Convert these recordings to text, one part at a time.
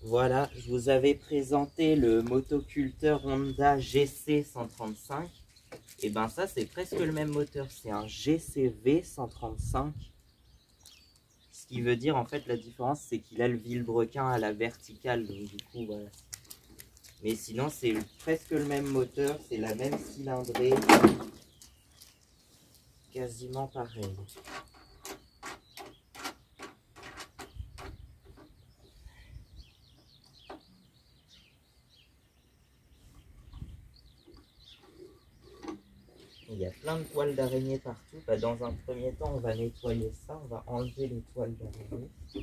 Voilà, je vous avais présenté le motoculteur Honda GC 135. Et ben ça, c'est presque le même moteur. C'est un GCV 135. Ce qui veut dire, en fait, la différence, c'est qu'il a le vilebrequin à la verticale. Donc du coup, voilà. Mais sinon, c'est presque le même moteur. C'est la même cylindrée. Quasiment pareil. Il y a plein de toiles d'araignée partout. Bah, dans un premier temps, on va nettoyer ça. On va enlever les toiles d'araignée. Il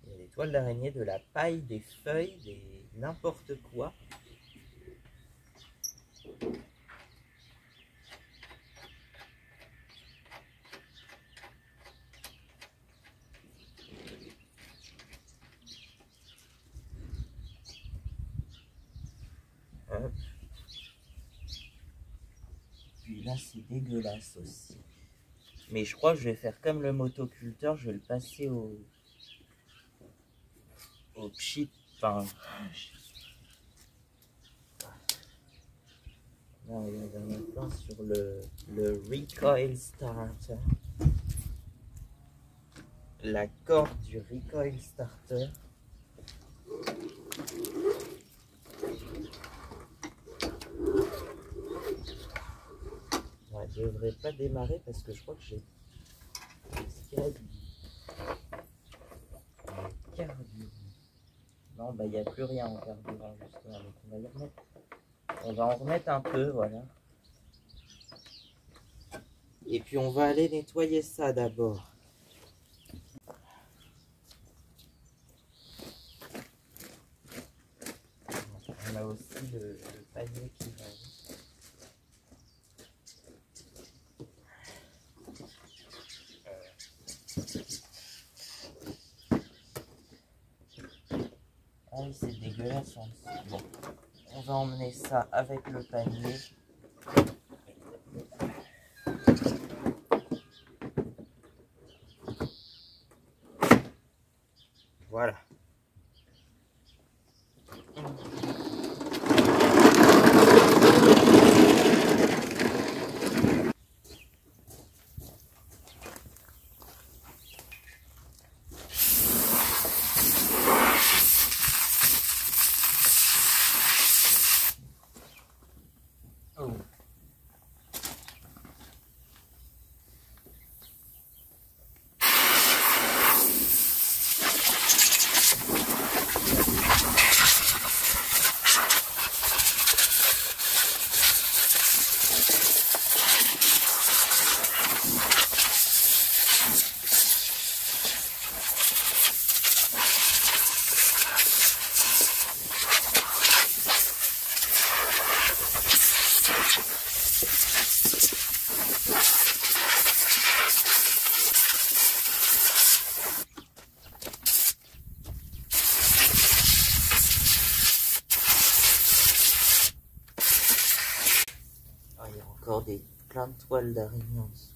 y a des toiles d'araignée, de la paille, des feuilles, des n'importe quoi. Hop. Puis là, c'est dégueulasse aussi. Mais je crois que je vais faire comme le motoculteur, je vais le passer au pchit. Enfin, là, on regarde maintenant sur le recoil starter. La corde du recoil starter. Ouais, je ne devrais pas démarrer parce que je crois que j'ai carburant. Non, bah il n'y a plus rien en carburant justement, donc on va y remettre. On va en remettre un peu, voilà. Et puis on va aller nettoyer ça d'abord. On a aussi le panier qui va. Ah oui, c'est dégueulasse. Bon, on va emmener ça avec le panier. Voilà. Oh. Il y a encore plein de toiles d'araignée en dessous.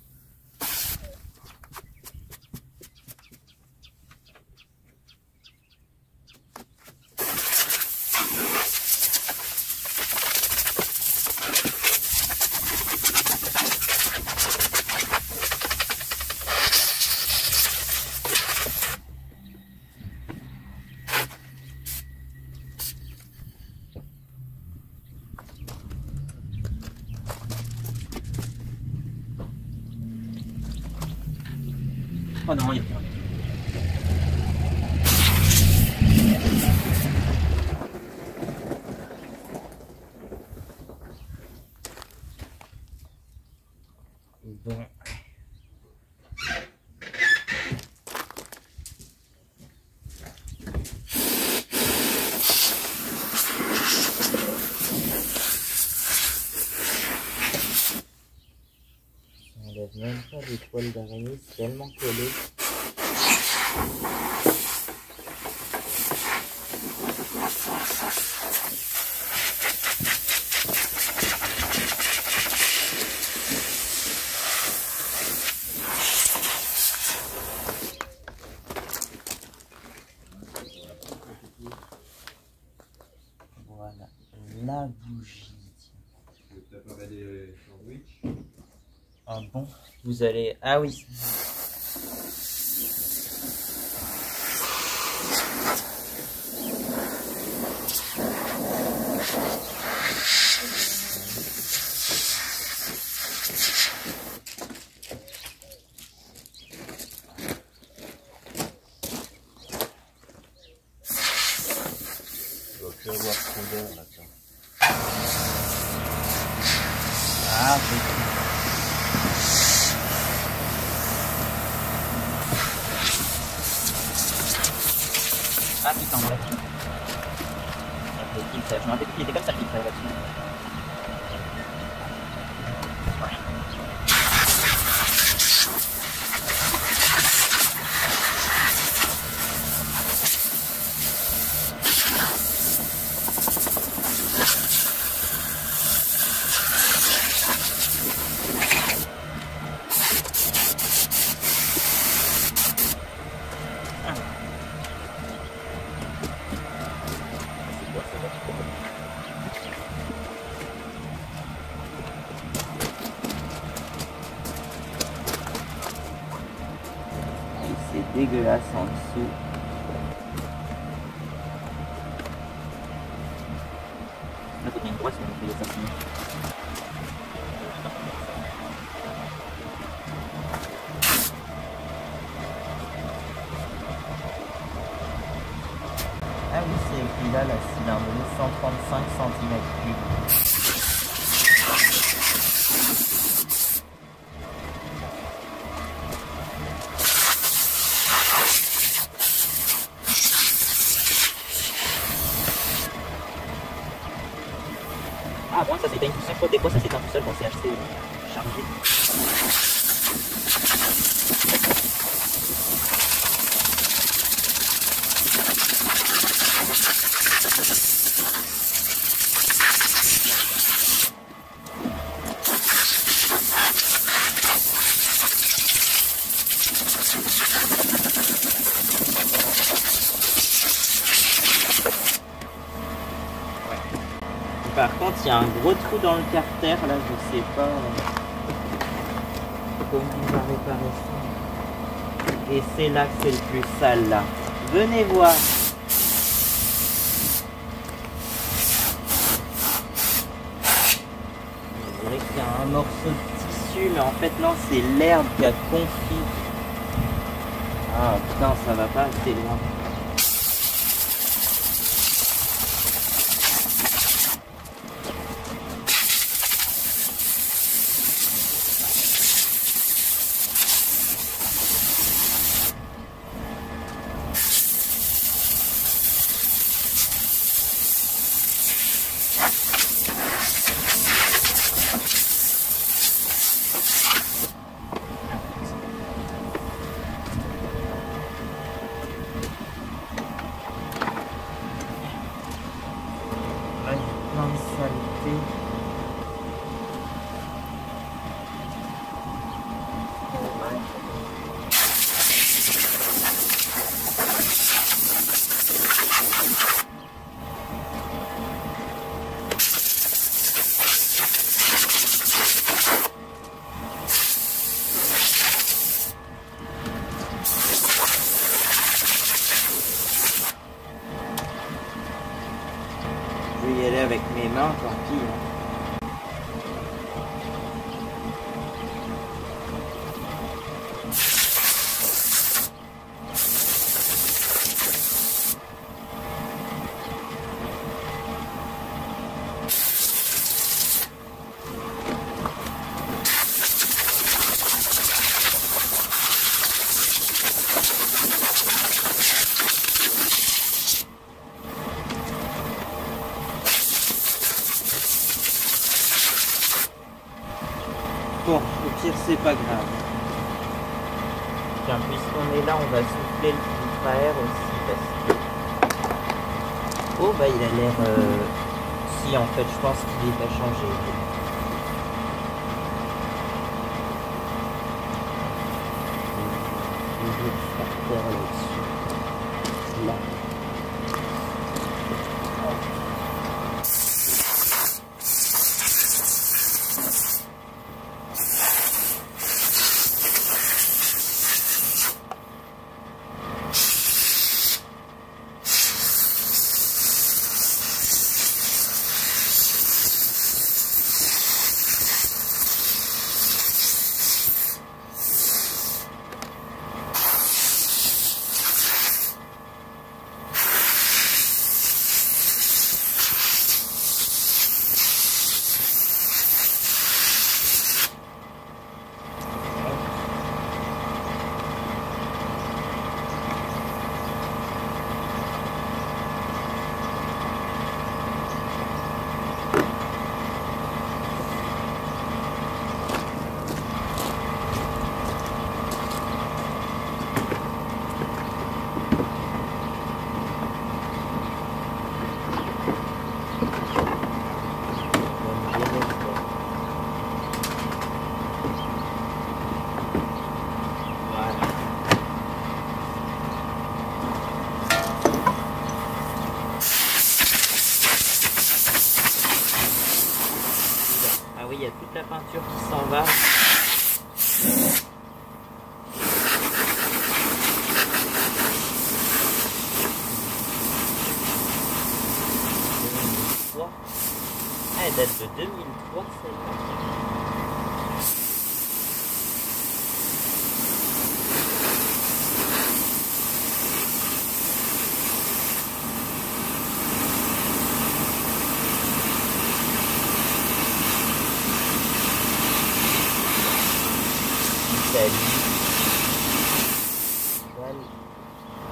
Oh non, il n'y a rien. Bon. On n'enlève même pas les toiles d'araignée, c'est tellement collé. la bougie. Tu veux préparer des sandwichs? Ah bon? Vous allez... Ah oui. Tu vas plus avoir trop d'air là-dedans. Ah, c'est... Ah putain, on l'a dit. Le filtre, je me rappelle qu'il était comme ça le filtre là-dessus. C'est dégueulasse en dessous. Là, faut qu'il y ait une brosse, mais on peut les assassiner. Ah oui, c'est écrit là, la cylindrée, 135 cm3. Ah bon, ça s'éteint tout seul. Des fois, ça s'éteint tout seul quand c'est assez chargé. Par contre, il y a un gros trou dans le carter, là, je sais pas comment on va réparer ça. Et c'est là que c'est le plus sale, là. Venez voir. On dirait qu'il y a un morceau de tissu, mais en fait, non, c'est l'herbe qui a confit. Ah, putain, ça va pas assez loin. Je vais y aller avec mes mains, tant pis. Hein. Bon, au pire, c'est pas grave. Tiens, puisqu'on est là, on va souffler le filtre à air aussi parce que... Oh, bah il a l'air... Si, en fait, je pense qu'il n'est pas changé. Là. il y a toute la peinture qui s'en va. Ah, elle date de 2003, celle-là.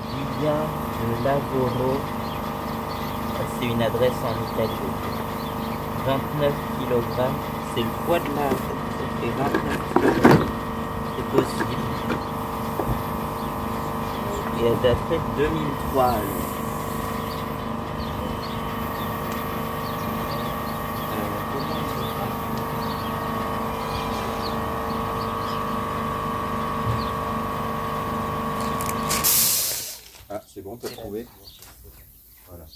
Julien de Lavoro. C'est une adresse en Italie. 29 kg. C'est le poids de la... Ça fait 29 kg. C'est possible. Et elle daterait de 2003. Alors. Ah, c'est bon, t'as trouvé? Voilà.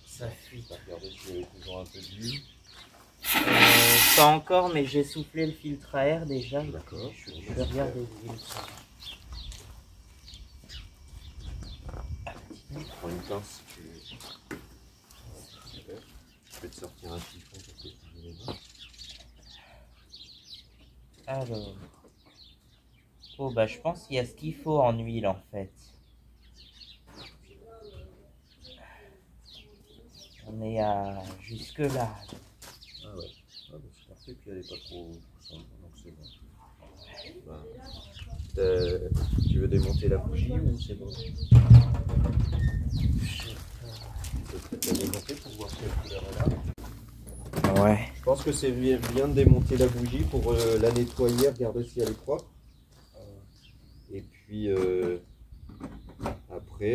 Ça fuit. T'as regardé s'il y avait toujours un peu d'huile? Pas encore, mais j'ai soufflé le filtre à air déjà. D'accord. Je vais regarder l'huile. Prends une pince si tu veux. Super. Je vais te sortir un siphon pour que tu les mains. Alors. Oh bah je pense qu'il y a ce qu'il faut en huile en fait. On est à jusque là. Ah ouais, ah bah c'est parfait, puis elle n'est pas trop sombre, donc c'est bon. Bah, tu veux démonter la bougie ou c'est bon? Je peux peut-être la démonter pour voir quelle couleur elle a. Ouais. Je pense que c'est bien de démonter la bougie pour la nettoyer, regarder si elle est propre. Et puis après,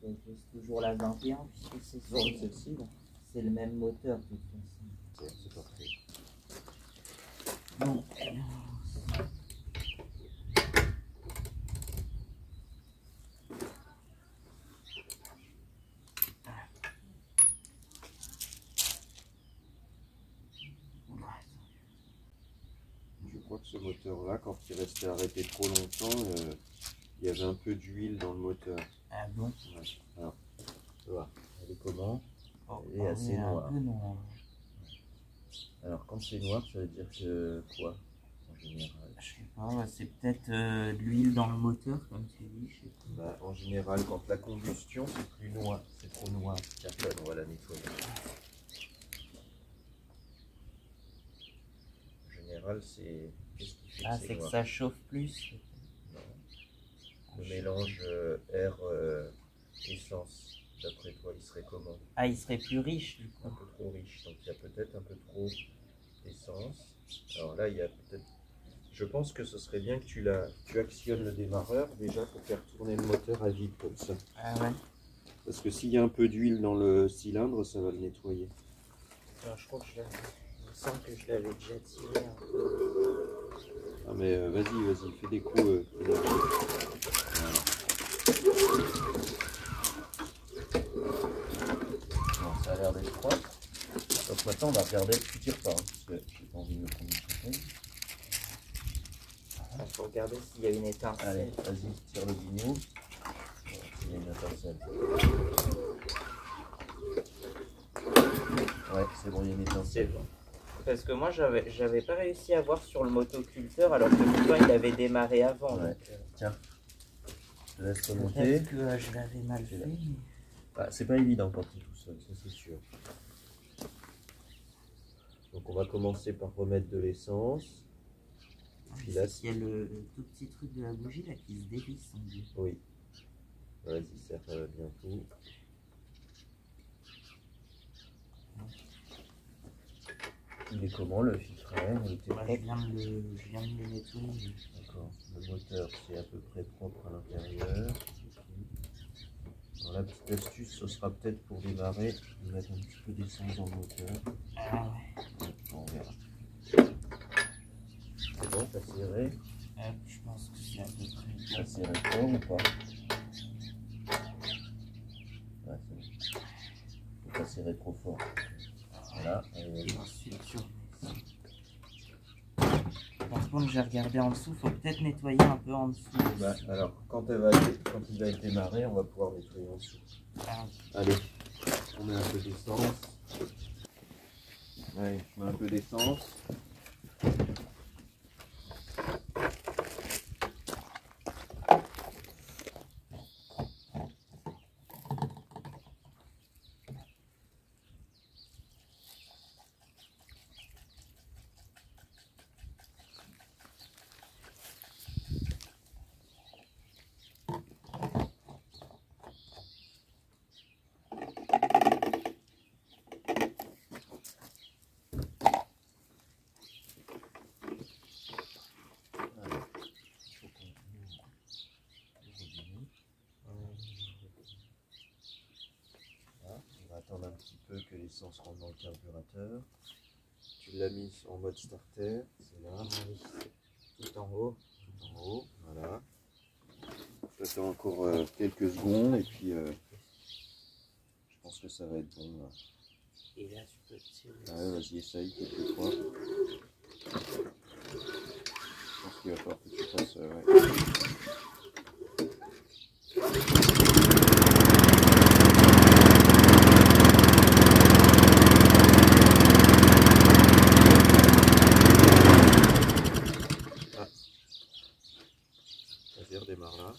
C'est toujours la 21 puisque c'est celle-ci. C'est le même moteur de toute façon. c'est parfait. Bon. Je crois que ce moteur-là, quand il restait arrêté trop longtemps, il y avait un peu d'huile dans le moteur. Ah bon? Ouais. Alors, tu vois, elle est comment? Oh, Elle est assez noire. Un peu noir. Alors, quand c'est noir, ça veut dire que quoi, en général? Je sais pas, c'est peut-être de l'huile dans le moteur, comme tu dis, je sais pas. Bah, en général, quand la combustion, c'est plus noir, c'est trop noir. Tiens, on va la nettoyer. En général, c'est... Qu'est-ce qui fait Ah, que c'est que noir? ça chauffe plus? Non. Le mélange air-essence, d'après toi, il serait comment? Ah, il serait plus riche du Un coup. peu trop riche, donc il y a peut-être un peu trop d'essence. Alors là, il y a peut-être... Je pense que ce serait bien que tu actionnes le démarreur déjà pour faire tourner le moteur à vide comme ça. Ah ouais? Parce que s'il y a un peu d'huile dans le cylindre, ça va le nettoyer. Alors, je crois que il me semble que je l'avais déjà tiré un peu. Ah mais vas-y, fais des coups. Voilà. Bon, ça a l'air d'être propre. Donc maintenant, on va regarder, tu tires pas, hein, parce que j'ai pas envie de me prendre une bouteille. Il faut regarder s'il y a une étincelle. Allez, vas-y, tire le guignou. Il y a une étincelle. Ouais, c'est bon, il y a une étincelle. Bon. Parce que moi, j'avais pas réussi à voir sur le motoculteur alors que le bouton il avait démarré avant. Ouais. Donc, tiens, je te laisse remonter. peut-être que je l'avais mal fait. Mais... Ah, c'est pas évident quand il est tout seul, ça c'est sûr. Donc on va commencer par remettre de l'essence. Puis là, il y a le tout petit truc de la bougie là qui se dévisse. Oui. Vas-y, serre bien tout. Il est comment le filtre à air? Il était Moi, je viens de le nettoyer. D'accord. Le moteur, c'est à peu près propre à l'intérieur. Alors la petite astuce, ce sera peut-être pour démarrer, de mettre un petit peu d'essence dans le moteur. Ah ouais. On verra. C'est bon, t'as serré? Je pense que c'est à peu près. T'as serré fort ou pas? Ouais, c'est bon. Faut pas serrer trop fort. Voilà. Ensuite, par contre, j'ai regardé en dessous, faut peut-être nettoyer un peu en dessous. Bah, alors, quand il va être démarré, on va pouvoir nettoyer en dessous. Ah, Allez, on met un peu d'essence. Allez, je mets un peu d'essence. Attendre un petit peu que l'essence rentre dans le carburateur. Tu l'as mis en mode starter, c'est là. tout en haut. Tout en haut, voilà. J'attends encore quelques secondes et puis je pense que ça va être bon là. Et là, tu peux tirer. Ah ouais, vas-y, essaye quelques fois. Je pense qu'il va falloir que tu fasses. Ouais. Vas-y, redémarre là.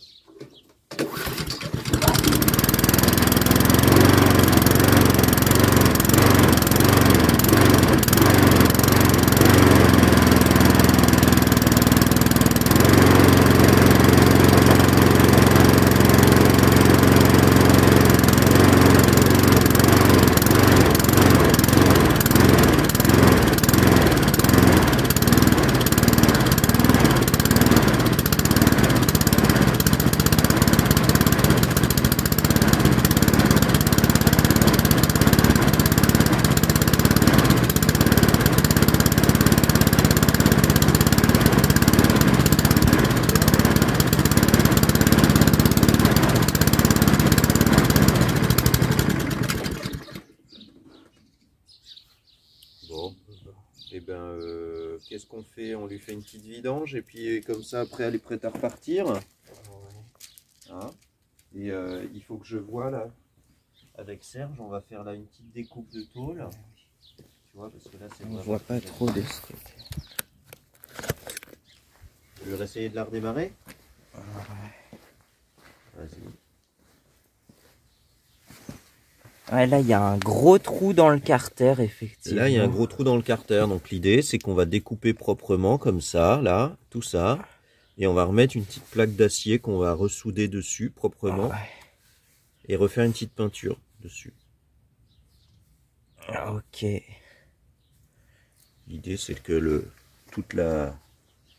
Bon, et ben qu'est-ce qu'on fait? On lui fait une petite vidange et puis comme ça après elle est prête à repartir. Hein, et il faut que je vois là avec Serge, on va faire là une petite découpe de tôle. Tu vois, parce que là c'est. On voit pas trop de ce côté. Tu veux essayer de la redémarrer? Vas-y. Ouais, là, il y a un gros trou dans le carter, effectivement. Là, il y a un gros trou dans le carter. Donc, l'idée, c'est qu'on va découper proprement, comme ça, là, tout ça. Et on va remettre une petite plaque d'acier qu'on va ressouder dessus, proprement. Ouais. Et refaire une petite peinture dessus. Ok. L'idée, c'est que toute la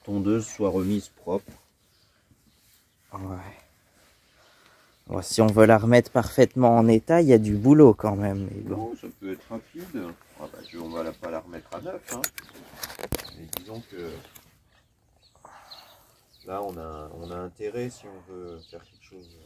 tondeuse soit remise propre. Ouais. Bon, si on veut la remettre parfaitement en état, il y a du boulot quand même. Mais bon. Non, ça peut être rapide. Ah bah, on va pas la remettre à neuf. Hein. Mais disons que là, on a intérêt, si on veut faire quelque chose